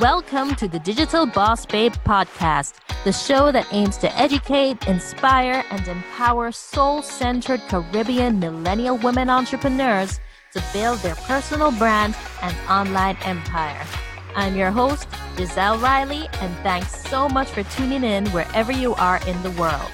Welcome to the Digital Boss Babe podcast, the show that aims to educate, inspire, and empower soul-centered Caribbean millennial women entrepreneurs to build their personal brand and online empire. I'm your host, Giselle Riley, and thanks so much for tuning in wherever you are in the world.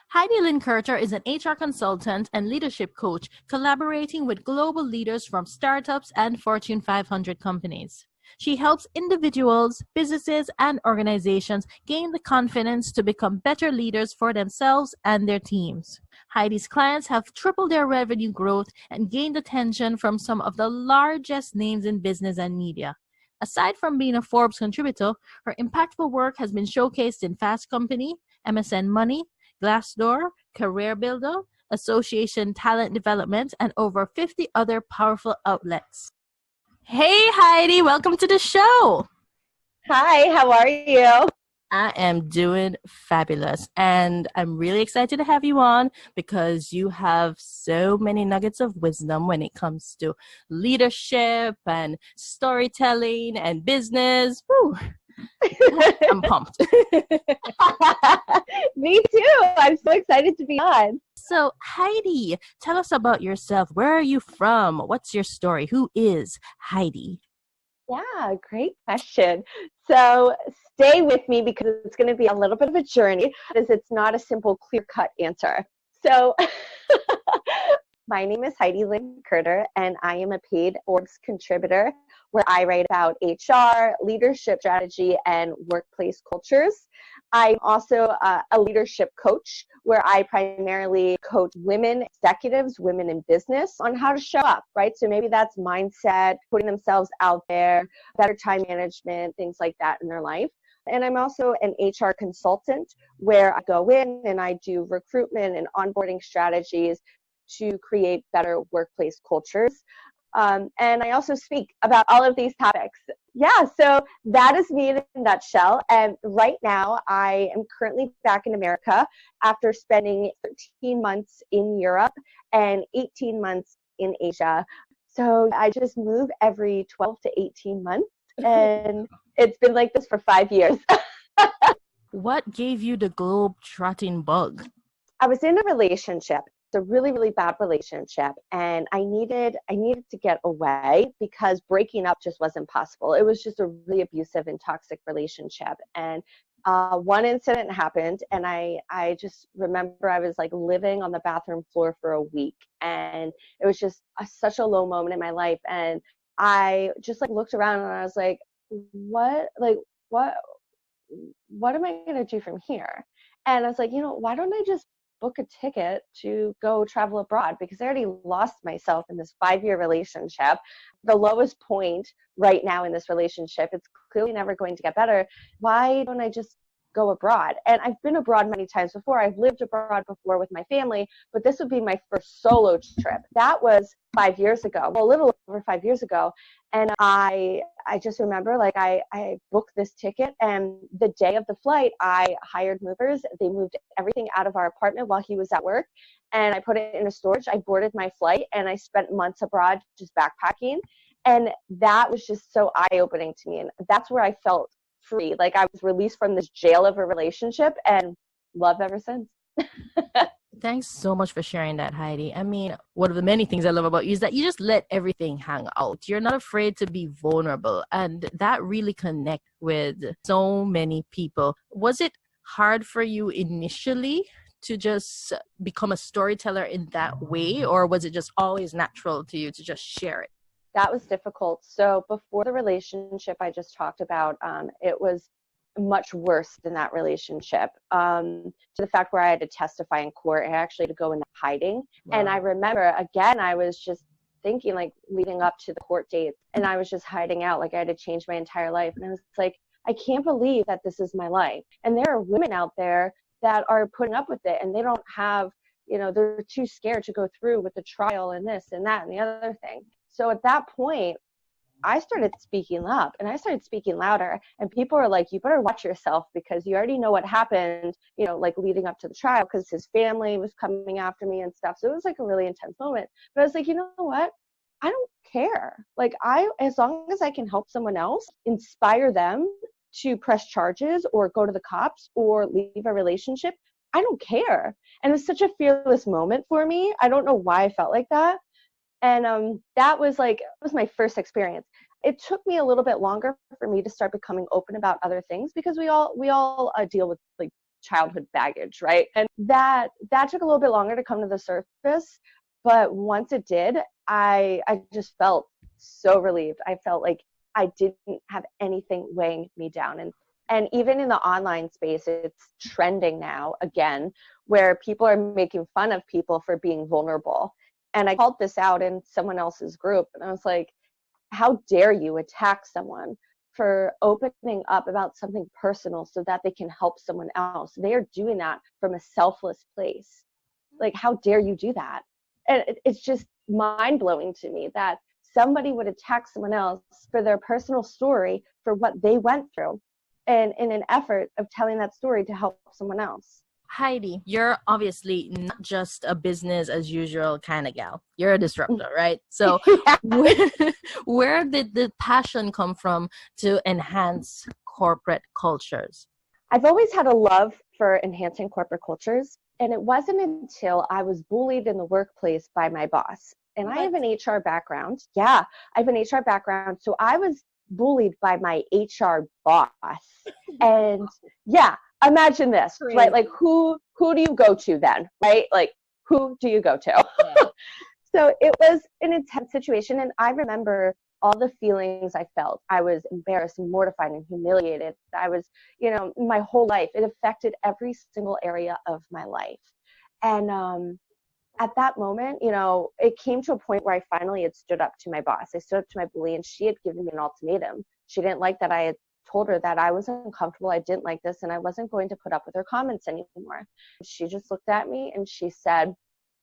Heidi Lynne Kurter is an HR consultant and leadership coach collaborating with global leaders from startups and Fortune 500 companies. She helps individuals, businesses, and organizations gain the confidence to become better leaders for themselves and their teams. Heidi's clients have tripled their revenue growth and gained attention from some of the largest names in business and media. Aside from being a Forbes contributor, her impactful work has been showcased in Fast Company, MSN Money, Glassdoor, CareerBuilder, Association Talent Development, and over 50 other powerful outlets. Hey, Heidi, welcome to the show. Hi, how are you? I am doing fabulous, and I'm really excited to have you on because you have so many nuggets of wisdom when it comes to leadership and storytelling and business. Woo. I'm pumped. Me too. I'm so excited to be on. So, Heidi, tell us about yourself. Where are you from? What's your story? Who is Heidi? Yeah, great question. So stay with me because it's going to be a little bit of a journey, because it's not a simple, clear-cut answer. So my name is Heidi Lynne Kurter, and I am a paid Forbes contributor where I write about HR, leadership strategy, and workplace cultures. I'm also a leadership coach where I primarily coach women executives, women in business on how to show up, right? So maybe that's mindset, putting themselves out there, better time management, things like that in their life. And I'm also an HR consultant where I go in and I do recruitment and onboarding strategies to create better workplace cultures. And I also speak about all of these topics. Yeah, so that is me in a nutshell. And right now, I am currently back in America after spending 13 months in Europe and 18 months in Asia. So I just move every 12 to 18 months. And it's been like this for 5 years. What gave you the globetrotting bug? I was in a relationship. A really, really bad relationship, and I needed to get away because breaking up just wasn't possible. It was just a really abusive and toxic relationship. And one incident happened, and I just remember I was like living on the bathroom floor for a week, and it was just such a low moment in my life. And I just like looked around and I was like, what am I going to do from here? And I was like, why don't I just book a ticket to go travel abroad, because I already lost myself in this 5-year relationship, the lowest point right now in this relationship. It's clearly never going to get better. Why don't I just go abroad? And I've been abroad many times before. I've lived abroad before with my family, but this would be my first solo trip. That was 5 years ago, well, a little over 5 years ago. And I just remember like I booked this ticket, and the day of the flight, I hired movers. They moved everything out of our apartment while he was at work, and I put it in a storage. I boarded my flight, and I spent months abroad just backpacking. And that was just so eye-opening to me. And that's where I felt free. Like I was released from this jail of a relationship, and love ever since. Thanks so much for sharing that, Heidi. I mean, one of the many things I love about you is that you just let everything hang out. You're not afraid to be vulnerable, and that really connects with so many people. Was it hard for you initially to just become a storyteller in that way, or was it just always natural to you to just share it? That was difficult. So before the relationship I just talked about, it was much worse than that relationship, to the fact where I had to testify in court and actually to go into hiding. Wow. And I remember, again, I was just thinking like leading up to the court date, and I was just hiding out. Like I had to change my entire life. And I was like, I can't believe that this is my life. And there are women out there that are putting up with it, and they don't have, they're too scared to go through with the trial and this and that and the other thing. So at that point, I started speaking up and I started speaking louder, and people were like, you better watch yourself because you already know what happened, like leading up to the trial, because his family was coming after me and stuff. So it was like a really intense moment. But I was like, you know what? I don't care. Like, as long as I can help someone else, inspire them to press charges or go to the cops or leave a relationship, I don't care. And it was such a fearless moment for me. I don't know why I felt like that. And that was my first experience. It took me a little bit longer for me to start becoming open about other things, because we all deal with like childhood baggage, right? And that took a little bit longer to come to the surface. But once it did, I just felt so relieved. I felt like I didn't have anything weighing me down. And even in the online space, it's trending now again, where people are making fun of people for being vulnerable. And I called this out in someone else's group, and I was like, how dare you attack someone for opening up about something personal so that they can help someone else? They are doing that from a selfless place. Like, how dare you do that? And it's just mind-blowing to me that somebody would attack someone else for their personal story, for what they went through, and in an effort of telling that story to help someone else. Heidi, you're obviously not just a business as usual kind of gal. You're a disruptor, right? So Yeah. where did the passion come from to enhance corporate cultures? I've always had a love for enhancing corporate cultures, and it wasn't until I was bullied in the workplace by my boss. And I have an HR background. Yeah, I have an HR background. So I was bullied by my HR boss. And yeah, imagine this, right? Like, who do you go to then, right? Like, who do you go to? Yeah. So it was an intense situation. And I remember all the feelings I felt. I was embarrassed and mortified and humiliated. I was, my whole life, it affected every single area of my life. And at that moment, it came to a point where I finally had stood up to my boss. I stood up to my bully, and she had given me an ultimatum. She didn't like that I had told her that I was uncomfortable, I didn't like this, and I wasn't going to put up with her comments anymore. She just looked at me and she said,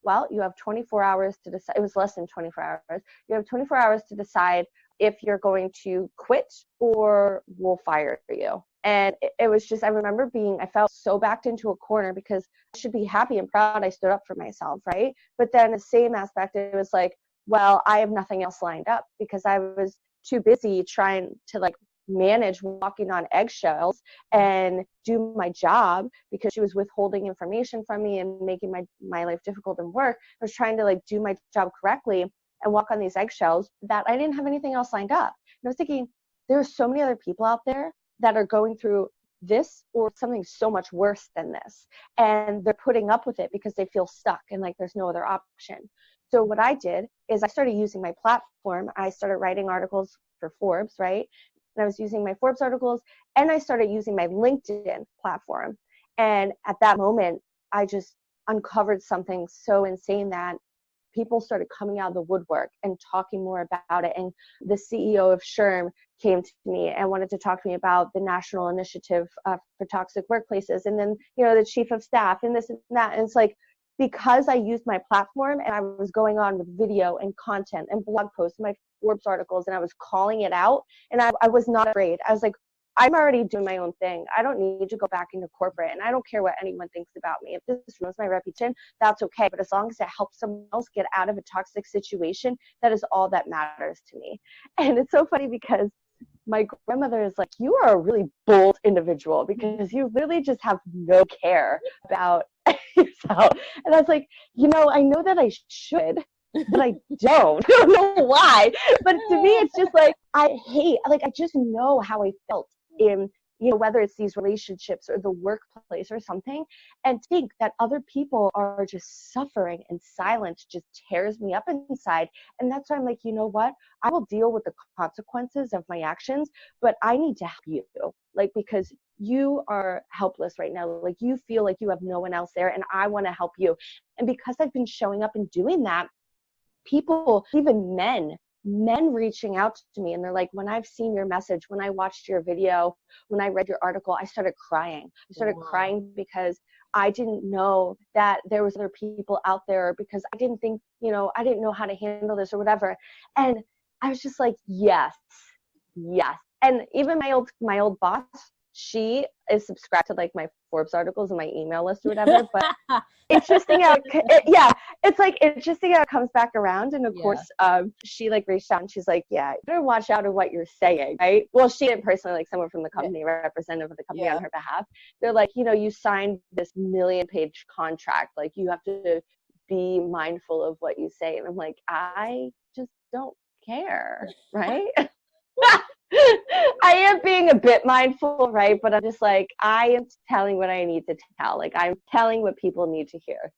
well, you have 24 hours to decide. It was less than 24 hours. You have 24 hours to decide if you're going to quit or we'll fire you. And it was just, I felt so backed into a corner, because I should be happy and proud I stood up for myself, right? But then the same aspect, it was like, well, I have nothing else lined up, because I was too busy trying to manage walking on eggshells and do my job, because she was withholding information from me and making my life difficult in work. I was trying to do my job correctly and walk on these eggshells, that I didn't have anything else lined up. And I was thinking, there are so many other people out there that are going through this or something so much worse than this, and they're putting up with it because they feel stuck and there's no other option. So what I did is I started using my platform. I started writing articles for Forbes, right? And I was using my Forbes articles, and I started using my LinkedIn platform. And at that moment, I just uncovered something so insane that people started coming out of the woodwork and talking more about it. And the CEO of SHRM came to me and wanted to talk to me about the national initiative for toxic workplaces. And then, the chief of staff and this and that. And it's like, because I used my platform and I was going on with video and content and blog posts and my Forbes articles, and I was calling it out, and I was not afraid. I was like, I'm already doing my own thing. I don't need to go back into corporate, and I don't care what anyone thinks about me. If this ruins my reputation, that's okay. But as long as it helps someone else get out of a toxic situation, that is all that matters to me. And it's so funny, because my grandmother is like, you are a really bold individual, because you literally just have no care about yourself. And I was like, I know that I should, but I don't. I don't know why. But to me, it's just I just know how I felt in, whether it's these relationships or the workplace or something, and think that other people are just suffering in silence just tears me up inside. And that's why I'm like, you know what? I will deal with the consequences of my actions, but I need to help you, because you are helpless right now. You feel like you have no one else there, and I want to help you. And because I've been showing up and doing that, people, even men reaching out to me, and they're like, when I've seen your message, when I watched your video, when I read your article, I started crying. I started crying because I didn't know that there was other people out there, because I didn't think, I didn't know how to handle this or whatever. And I was just like, yes, yes. And even my old boss, she is subscribed to like my Forbes articles and my email list or whatever, but interesting how it's like interesting how it comes back around. And of course, she like reached out and she's like, yeah, you better watch out of what you're saying, right? Well, she didn't personally, like someone from the company, representative of the company on her behalf. They're like, you know, you signed this 1,000,000-page contract, like you have to be mindful of what you say. And I'm like, I just don't care, right? I am being a bit mindful, right? But I'm just like, I am telling what I need to tell. Like, I'm telling what people need to hear.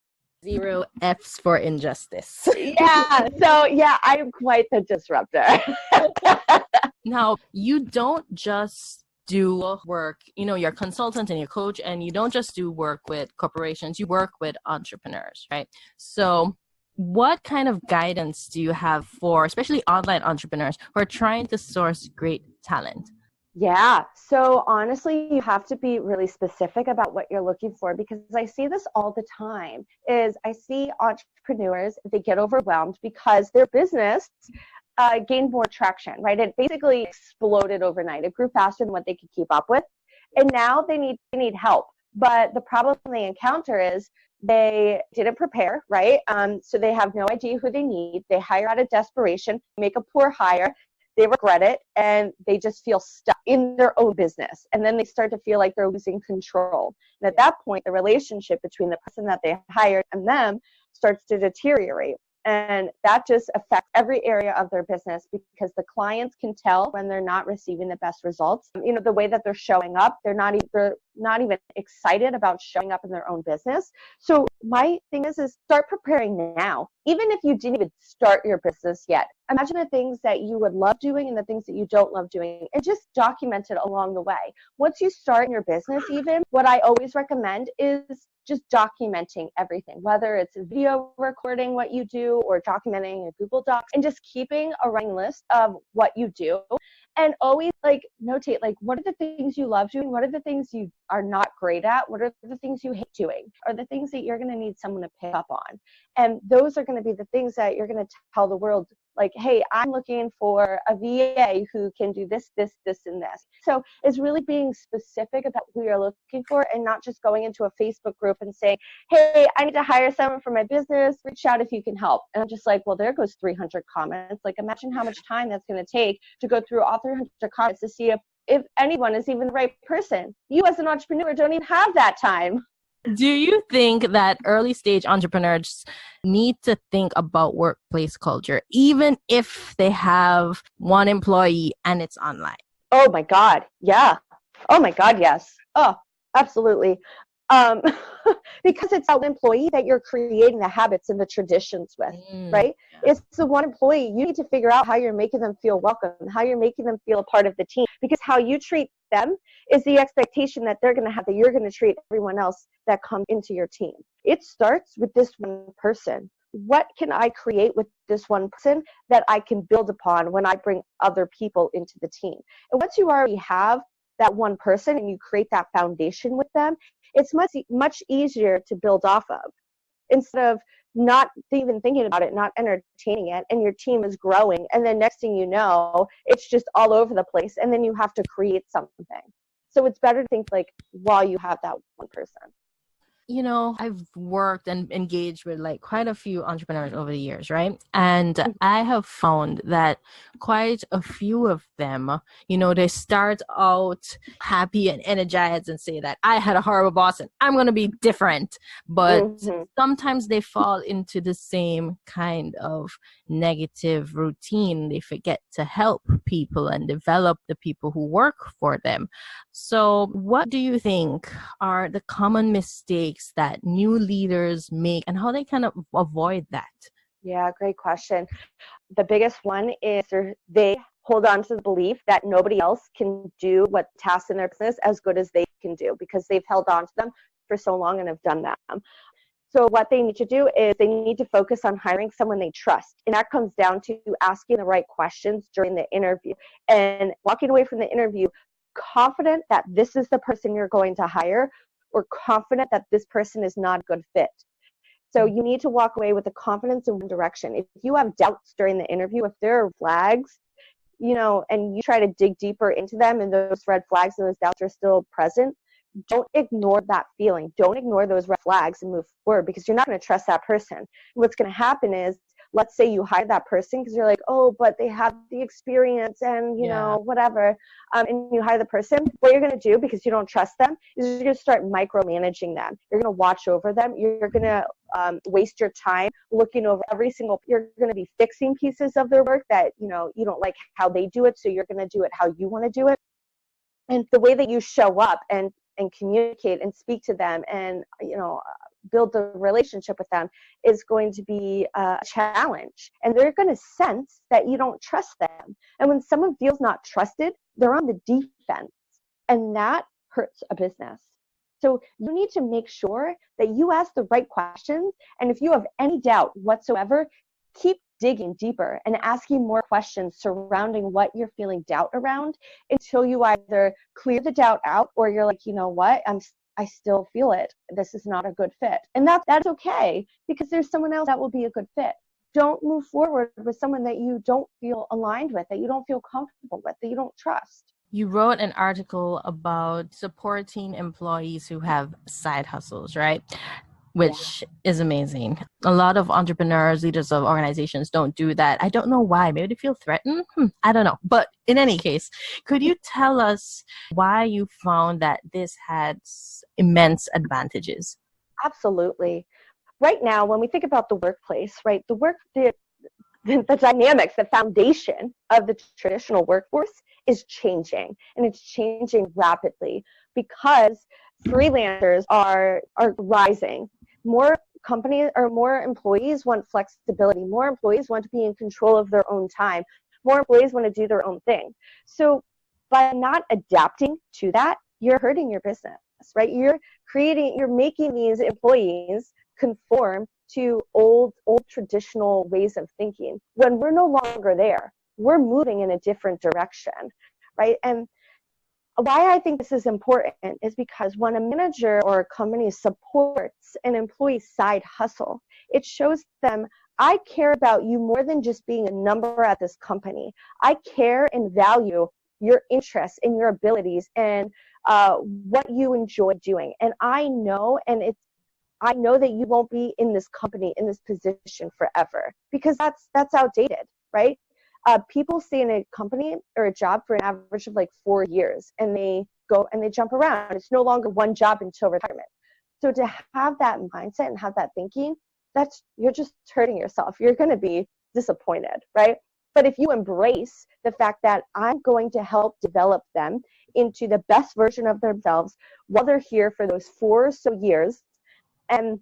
0 F's for injustice. Yeah. So, yeah, I am quite the disruptor. Now, you don't just do work, you know, you're a consultant and you're a coach, and you don't just do work with corporations, you work with entrepreneurs, right? So what kind of guidance do you have for especially online entrepreneurs who are trying to source great talent? Yeah. So honestly, you have to be really specific about what you're looking for, because I see this all the time is I see entrepreneurs, they get overwhelmed because their business gained more traction, right? It basically exploded overnight. It grew faster than what they could keep up with. And now they need help. But the problem they encounter is they didn't prepare, right? So they have no idea who they need. They hire out of desperation, make a poor hire. They regret it, and they just feel stuck in their own business. And then they start to feel like they're losing control. And at that point, the relationship between the person that they hired and them starts to deteriorate. And that just affects every area of their business, because the clients can tell when they're not receiving the best results. You know, the way that they're showing up, they're not even excited about showing up in their own business. So my thing is start preparing now. Even if you didn't even start your business yet, imagine the things that you would love doing and the things that you don't love doing, and just document it along the way. Once you start your business, even, what I always recommend is just documenting everything, whether it's video recording what you do or documenting a Google Docs, and just keeping a running list of what you do. And always like notate, like, what are the things you love doing? What are the things you are not great at? What are the things you hate doing? Are the things that you're going to need someone to pick up on? And those are going to be the things that you're going to tell the world, like, hey, I'm looking for a VA who can do this, this, this, and this. So it's really being specific about who you're looking for, and not just going into a Facebook group and saying, hey, I need to hire someone for my business. Reach out if you can help. And I'm just like, well, there goes 300 comments. Like, imagine how much time that's going to take to go through all 300 comments to see if anyone is even the right person. You as an entrepreneur don't even have that time. Do you think that early stage entrepreneurs need to think about workplace culture, even if they have one employee and it's online? Oh my God. Yeah. Oh my God. Yes. Oh, absolutely. Because it's that employee that you're creating the habits and the traditions with, right? It's the one employee. You need to figure out how you're making them feel welcome, how you're making them feel a part of the team, because how you treat them is the expectation that they're going to have, that you're going to treat everyone else that comes into your team. It starts with this one person. What can I create with this one person that I can build upon when I bring other people into the team? And once you already have that one person and you create that foundation with them, it's much easier to build off of, instead of not even thinking about it, not entertaining it, and your team is growing, and then next thing you know, it's just all over the place, and then you have to create something. So it's better to think like while you have that one person. You know, I've worked and engaged with like quite a few entrepreneurs over the years, right? And I have found that quite a few of them, you know, they start out happy and energized and say that I had a horrible boss and I'm going to be different. But sometimes they fall into the same kind of negative routine. They forget to help people and develop the people who work for them. So what do you think are the common mistakes that new leaders make, and how they kind of avoid that? Yeah, great question. The biggest one is they hold on to the belief that nobody else can do what tasks in their business as good as they can do, because they've held on to them for so long and have done that. So what they need to do is they need to focus on hiring someone they trust. And that comes down to asking the right questions during the interview and walking away from the interview confident that this is the person you're going to hire, or confident that this person is not a good fit. So you need to walk away with the confidence in one direction. If you have doubts during the interview, if there are flags, and you try to dig deeper into them and those red flags and those doubts are still present, don't ignore that feeling. Don't ignore those red flags and move forward, because you're not going to trust that person. What's going to happen is, let's say you hire that person because you're like, oh, but they have the experience and, whatever. And you hire the person. What you're going to do, because you don't trust them, is you're going to start micromanaging them. You're going to watch over them. You're going to waste your time looking over you're going to be fixing pieces of their work that, you don't like how they do it. So you're going to do it how you want to do it. And the way that you show up and communicate and speak to them and, build the relationship with them is going to be a challenge. And they're going to sense that you don't trust them. And when someone feels not trusted, they're on the defense. And that hurts a business. So you need to make sure that you ask the right questions. And if you have any doubt whatsoever, keep digging deeper and asking more questions surrounding what you're feeling doubt around until you either clear the doubt out or you're like, you know what, I still feel it. This is not a good fit. And that's okay, because there's someone else that will be a good fit. Don't move forward with someone that you don't feel aligned with, that you don't feel comfortable with, that you don't trust. You wrote an article about supporting employees who have side hustles, right? Which is amazing. A lot of entrepreneurs, leaders of organizations don't do that. I don't know why. Maybe they feel threatened. I don't know. But in any case, could you tell us why you found that this had immense advantages? Absolutely. Right now, when we think about the workplace, right, the dynamics, the foundation of the traditional workforce is changing, and it's changing rapidly because freelancers are rising. More companies or more employees want flexibility. More employees want to be in control of their own time. More employees want to do their own thing. So by not adapting to that, you're hurting your business, right? You're making these employees conform to old traditional ways of thinking. When we're no longer there, we're moving in a different direction, right? And why I think this is important is because when a manager or a company supports an employee's side hustle, it shows them, I care about you more than just being a number at this company. I care and value your interests and your abilities and what you enjoy doing. And I know that you won't be in this company, in this position forever, because that's outdated, right? People stay in a company or a job for an average of like 4 years, and they go and they jump around. It's no longer one job until retirement. So to have that mindset and have that thinking, you're just hurting yourself. You're going to be disappointed, right? But if you embrace the fact that I'm going to help develop them into the best version of themselves while they're here for those 4 or so years, and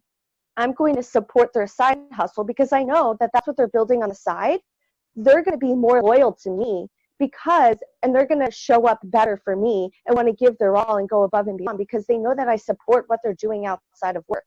I'm going to support their side hustle because I know that that's what they're building on the side, they're going to be more loyal to me and they're going to show up better for me and want to give their all and go above and beyond because they know that I support what they're doing outside of work.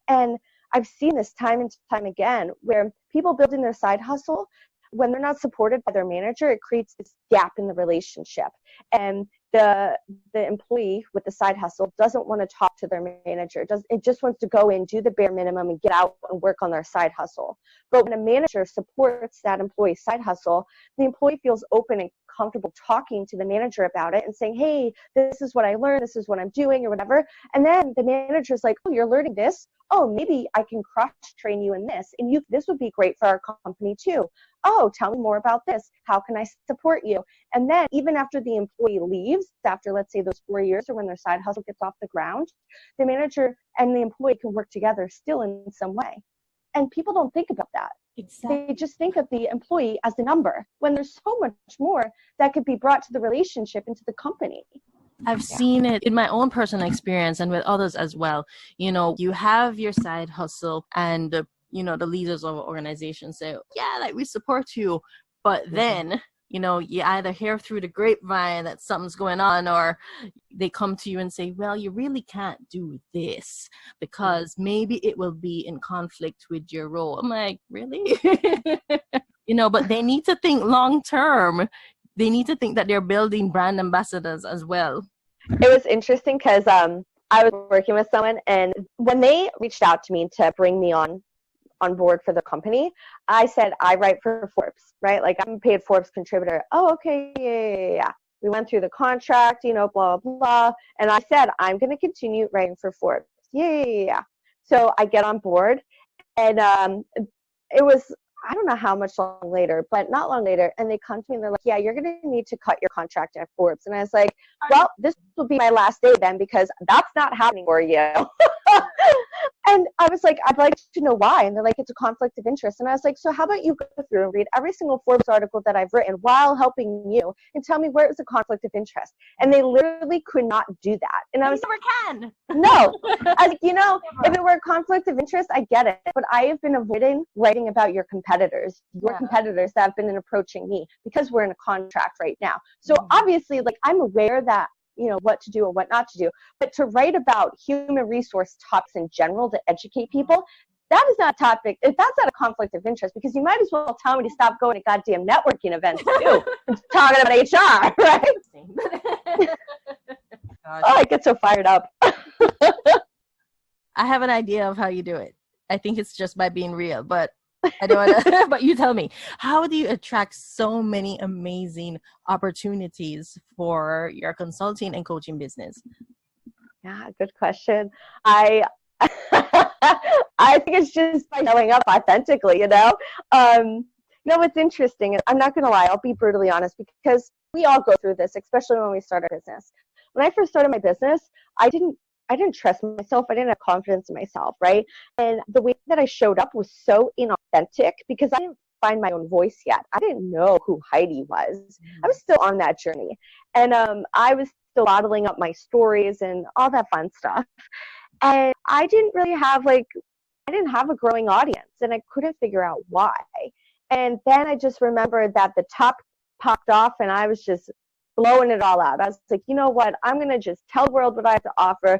And I've seen this time and time again where people building their side hustle, when they're not supported by their manager, it creates this gap in the relationship. And the employee with the side hustle doesn't want to talk to their manager. It just wants to go in, do the bare minimum, and get out and work on their side hustle. But when a manager supports that employee's side hustle, the employee feels open and comfortable talking to the manager about it and saying, hey, this is what I learned, this is what I'm doing, or whatever. And then the manager's like, oh, you're learning this? Oh, maybe I can cross-train you in this, and this would be great for our company too. Oh, tell me more about this. How can I support you? And then even after the employee leaves, after let's say those 4 years or when their side hustle gets off the ground, the manager and the employee can work together still in some way. And people don't think about that. Exactly. They just think of the employee as a number when there's so much more that could be brought to the relationship and to the company. I've seen it in my own personal experience and with others as well. You have your side hustle and the leaders of organizations say, yeah, like we support you. But then, you either hear through the grapevine that something's going on, or they come to you and say, well, you really can't do this because maybe it will be in conflict with your role. I'm like, really? But they need to think long term. They need to think that they're building brand ambassadors as well. It was interesting because I I was working with someone, and when they reached out to me to bring me on board for the company, I said, I write for Forbes, right? Like, I'm a paid Forbes contributor. Oh, okay, yeah. We went through the contract, blah, blah, blah. And I said, I'm going to continue writing for Forbes. Yeah. So I get on board, and it was, I don't know how much long later, but not long later, and they come to me and they're like, yeah, you're going to need to cut your contract at Forbes. And I was like, well, this will be my last day then, because that's not happening for you. And I was like, I'd like to know why. And they're like, it's a conflict of interest. And I was like, so how about you go through and read every single Forbes article that I've written while helping you and tell me where it was a conflict of interest. And they literally could not do that. And I was never can. No. I was like, if it were a conflict of interest, I get it. But I have been avoiding writing about your competitors that have been approaching me, because we're in a contract right now. So obviously, like, I'm aware that, what to do and what not to do. But to write about human resource topics in general to educate people, that is not a topic. If that's not a conflict of interest, because you might as well tell me to stop going to goddamn networking events too, and talking about HR, right? Oh, I get so fired up. I have an idea of how you do it. I think it's just by being real, but I don't want to, but you tell me, how do you attract so many amazing opportunities for your consulting and coaching business? Yeah, good question. I think it's just by showing up authentically, what's interesting, I'm not going to lie, I'll be brutally honest, because we all go through this, especially when we start our business. When I first started my business, I didn't trust myself. I didn't have confidence in myself, right? And the way that I showed up was so inauthentic, because I didn't find my own voice yet. I didn't know who Heidi was. I was still on that journey. And I was still bottling up my stories and all that fun stuff. And I didn't really have I didn't have a growing audience, and I couldn't figure out why. And then I just remembered that the top popped off, and I was just blowing it all out. I was like, you know what? I'm going to just tell the world what I have to offer.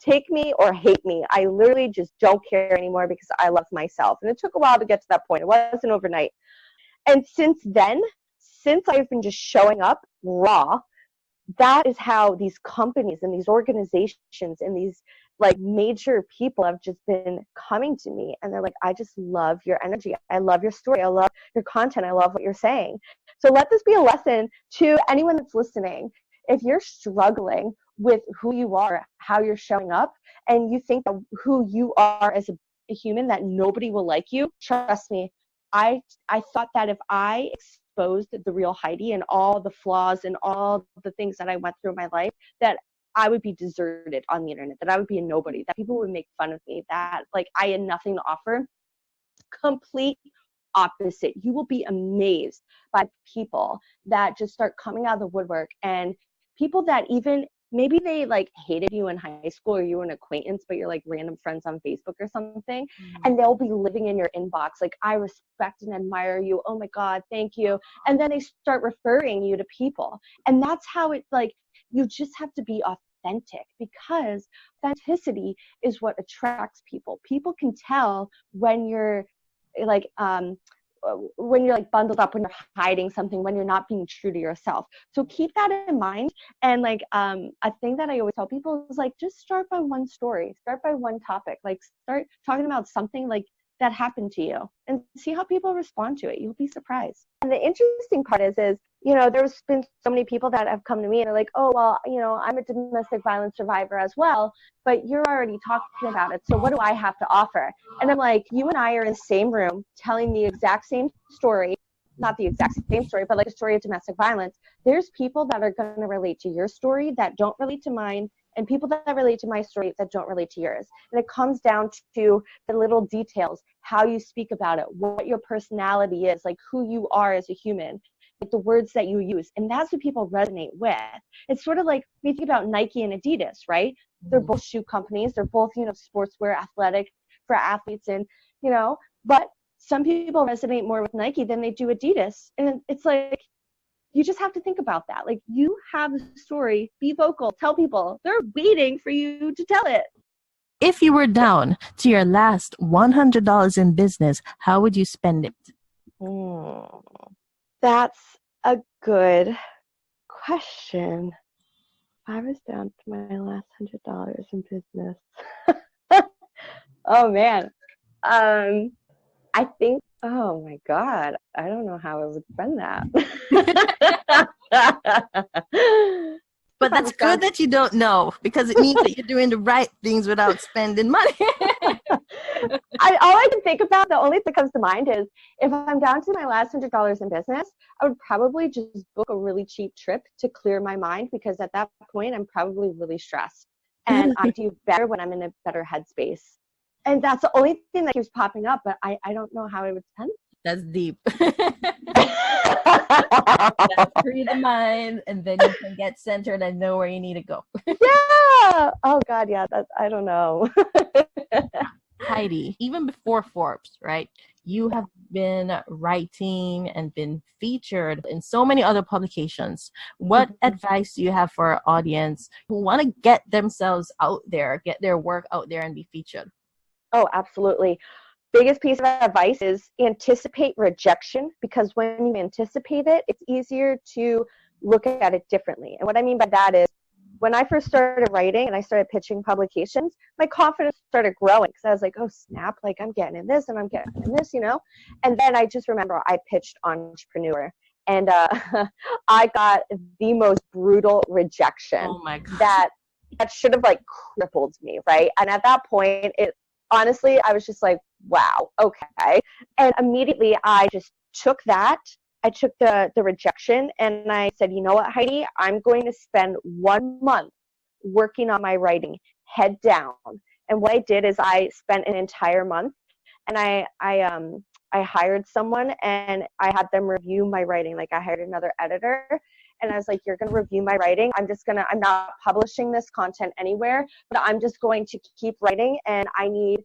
Take me or hate me. I literally just don't care anymore, because I love myself. And it took a while to get to that point. It wasn't overnight. And since then, since I've been just showing up raw, that is how these companies and these organizations and these major people have just been coming to me, and they're like, I just love your energy. I love your story. I love your content. I love what you're saying. So let this be a lesson to anyone that's listening. If you're struggling with who you are, how you're showing up, and you think that who you are as a human, that nobody will like you, trust me, I thought that if I exposed the real Heidi and all the flaws and all the things that I went through in my life, that I would be deserted on the internet, that I would be a nobody, that people would make fun of me, that I had nothing to offer. Complete opposite. You will be amazed by people that just start coming out of the woodwork, and people that even maybe they hated you in high school, or you were an acquaintance, but you're random friends on Facebook or something, and they'll be living in your inbox. I respect and admire you. Oh my God, thank you. And then they start referring you to people. And that's how it's you just have to be authentic, because authenticity is what attracts people. People can tell when you're bundled up, when you're hiding something, when you're not being true to yourself. So keep that in mind. And a thing that I always tell people is just start by one story, start by one topic, start talking about something that happened to you, and see how people respond to it. You'll be surprised. And the interesting part is there's been so many people that have come to me and are like, oh, well, I'm a domestic violence survivor as well, but you're already talking about it. So what do I have to offer? And I'm like, you and I are in the same room telling the exact same story, not the exact same story, but a story of domestic violence. There's people that are going to relate to your story that don't relate to mine, and people that relate to my story that don't relate to yours. And it comes down to the little details, how you speak about it, what your personality is, who you are as a human, the words that you use. And that's what people resonate with. It's sort of when you think about Nike and Adidas, right? They're both shoe companies. They're both, sportswear, athletic for athletes. And, but some people resonate more with Nike than they do Adidas. And it's you just have to think about that. You have a story, be vocal, tell people. They're waiting for you to tell it. If you were down to your last $100 in business, how would you spend it? That's a good question. I was down to my last $100 in business. Oh man. I think, oh my God, I don't know how I would spend that. But that's good that you don't know, because it means that you're doing the right things without spending money. All I can think about, the only thing that comes to mind is if I'm down to my last $100 in business, I would probably just book a really cheap trip to clear my mind, because at that point I'm probably really stressed, and I do better when I'm in a better headspace. And that's the only thing that keeps popping up, but I don't know how I would spend it. That's deep. Free the mind, and then you can get centered and know where you need to go. Yeah. Oh God, yeah. I don't know. Heidi, even before Forbes, right? You have been writing and been featured in so many other publications. What advice do you have for our audience who want to get themselves out there, get their work out there and be featured? Oh, absolutely. Biggest piece of advice is anticipate rejection, because when you anticipate it, it's easier to look at it differently. And what I mean by that is, when I first started writing and I started pitching publications, my confidence started growing, because I was like, oh snap, like I'm getting in this and I'm getting in this, And then I just remember I pitched Entrepreneur, and I got the most brutal rejection. Oh my God. that should have like crippled me, right? And at that point, honestly, I was just like, wow, okay. And immediately I just took that. I took the rejection, and I said, you know what, Heidi, I'm going to spend 1 month working on my writing, head down. And what I did is I spent an entire month, and I hired someone, and I had them review my writing. Like, I hired another editor, and I was like, you're going to review my writing. I'm not publishing this content anywhere, but I'm just going to keep writing, and I need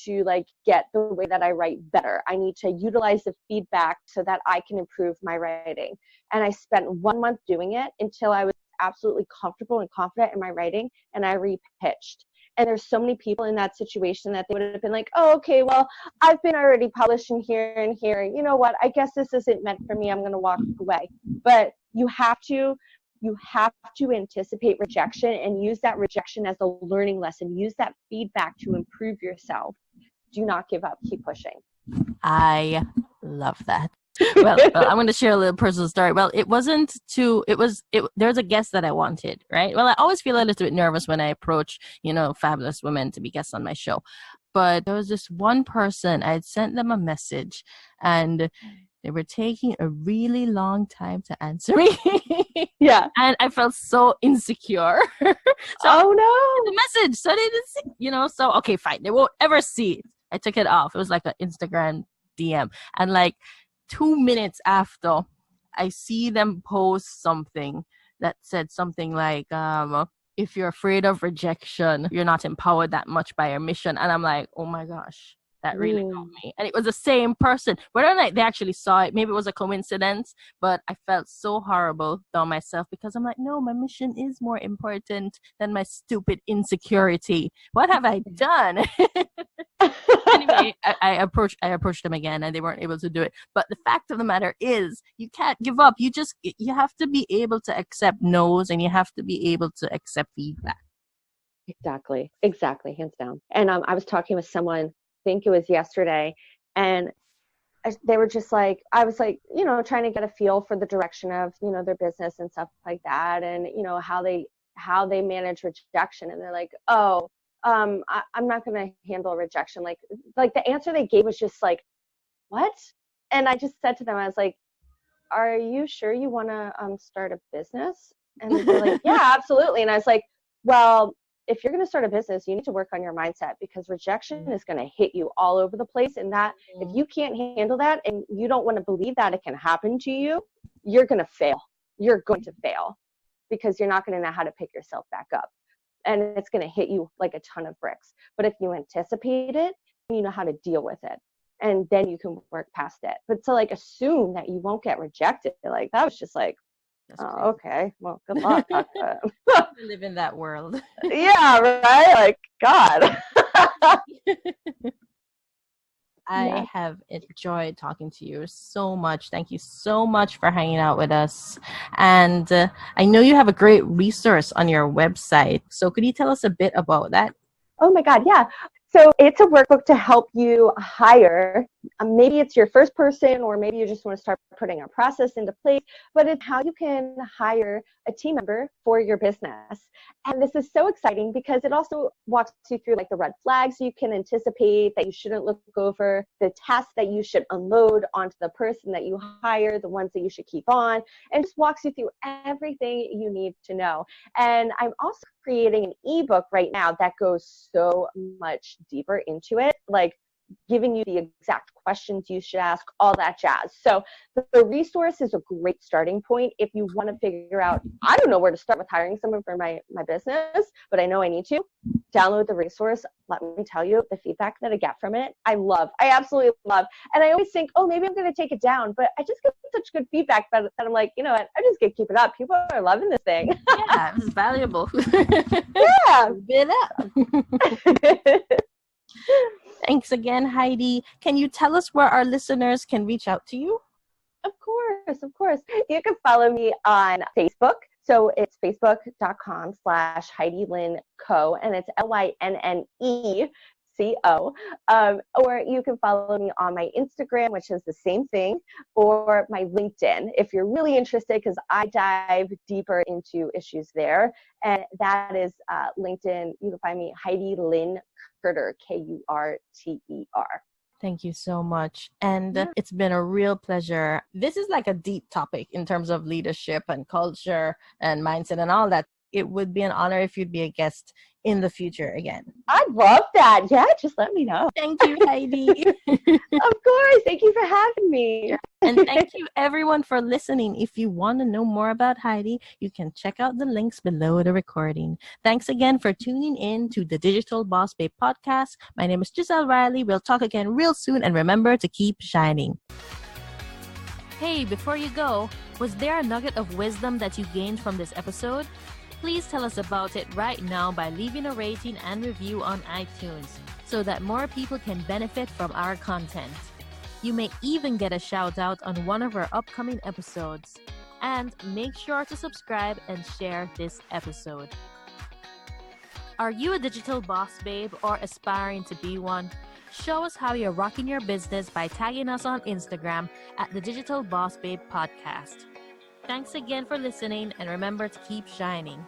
to like get the way that I write better. I need to utilize the feedback so that I can improve my writing. And I spent 1 month doing it until I was absolutely comfortable and confident in my writing, and I repitched. And there's so many people in that situation that they would have been like, oh, okay, well, I've been already publishing here and here. You know what? I guess this isn't meant for me. I'm going to walk away. But you have to anticipate rejection and use that rejection as a learning lesson. Use that feedback to improve yourself. Do not give up. Keep pushing. I love that. Well, I'm going to share a little personal story. Well, there's a guest that I wanted, right? Well, I always feel a little bit nervous when I approach, fabulous women to be guests on my show. But there was this one person, I had sent them a message, and they were taking a really long time to answer me. Yeah. And I felt so insecure. Oh no. The message. So they didn't see, okay, fine. They won't ever see it. I took it off. It was like an Instagram DM. And like 2 minutes after, I see them post something that said something like, if you're afraid of rejection, you're not empowered that much by your mission. And I'm like, oh my gosh. That really got me. And it was the same person. Whether or not they actually saw it, maybe it was a coincidence, but I felt so horrible about myself, because I'm like, no, my mission is more important than my stupid insecurity. What have I done? Anyway, I approached them again, and they weren't able to do it. But the fact of the matter is, you can't give up. You have to be able to accept no's, and you have to be able to accept feedback. Exactly, hands down. And I was talking with someone, I think it was yesterday, and they were just like, I was like, trying to get a feel for the direction of, their business and stuff like that, and how they manage rejection. And they're like, oh, I'm not going to handle rejection. Like the answer they gave was just like, what? And I just said to them, I was like, are you sure you want to start a business? And they're like, yeah, absolutely. And I was like, well, if you're going to start a business, you need to work on your mindset, because rejection is going to hit you all over the place. And that if you can't handle that, and you don't want to believe that it can happen to you, you're going to fail. You're going to fail, because you're not going to know how to pick yourself back up. And it's going to hit you like a ton of bricks. But if you anticipate it, you know how to deal with it. And then you can work past it. But to like assume that you won't get rejected, like that was just like, oh, okay, well, good luck. Live in that world. Yeah, right? Like, God. I have enjoyed talking to you so much. Thank you so much for hanging out with us. And I know you have a great resource on your website. So could you tell us a bit about that? Oh my God, yeah. So it's a workbook to help you hire. Maybe it's your first person, or maybe you just want to start putting a process into place, but it's how you can hire a team member for your business. And this is so exciting because it also walks you through like the red flags you can anticipate that you shouldn't look over, the tasks that you should unload onto the person that you hire, the ones that you should keep on, and just walks you through everything you need to know. And I'm also creating an ebook right now that goes so much deeper into it, like giving you the exact questions you should ask, all that jazz. So the resource is a great starting point if you want to figure out, I don't know where to start with hiring someone for my business, but I know I need to. Download the resource. Let me tell you, the feedback that I get from it, I absolutely love. And I always think, oh, maybe I'm going to take it down, but I just get such good feedback that I'm like, you know what, I'm just going to keep it up. People are loving this thing. Yeah, it's valuable. Yeah. Keep it up. Thanks again, Heidi. Can you tell us where our listeners can reach out to you? Of course. You can follow me on Facebook. So it's facebook.com/Heidi Lynne Co. And it's LYNNECO. Or you can follow me on my Instagram, which is the same thing, or my LinkedIn if you're really interested, because I dive deeper into issues there. And that is LinkedIn. You can find me Heidi Lynne Kurter, Kurter. Thank you so much. And it's been a real pleasure. This is like a deep topic in terms of leadership and culture and mindset and all that. It would be an honor if you'd be a guest in the future again. I'd love that. Yeah, just let me know. Thank you, Heidi. Of course. Thank you for having me. And thank you, everyone, for listening. If you want to know more about Heidi, you can check out the links below the recording. Thanks again for tuning in to the Digital Boss Babe podcast. My name is Giselle Riley. We'll talk again real soon. And remember to keep shining. Hey, before you go, was there a nugget of wisdom that you gained from this episode? Please tell us about it right now by leaving a rating and review on iTunes so that more people can benefit from our content. You may even get a shout out on one of our upcoming episodes. And make sure to subscribe and share this episode. Are you a digital boss babe or aspiring to be one? Show us how you're rocking your business by tagging us on Instagram at the Digital Boss Babe Podcast. Thanks again for listening, and remember to keep shining.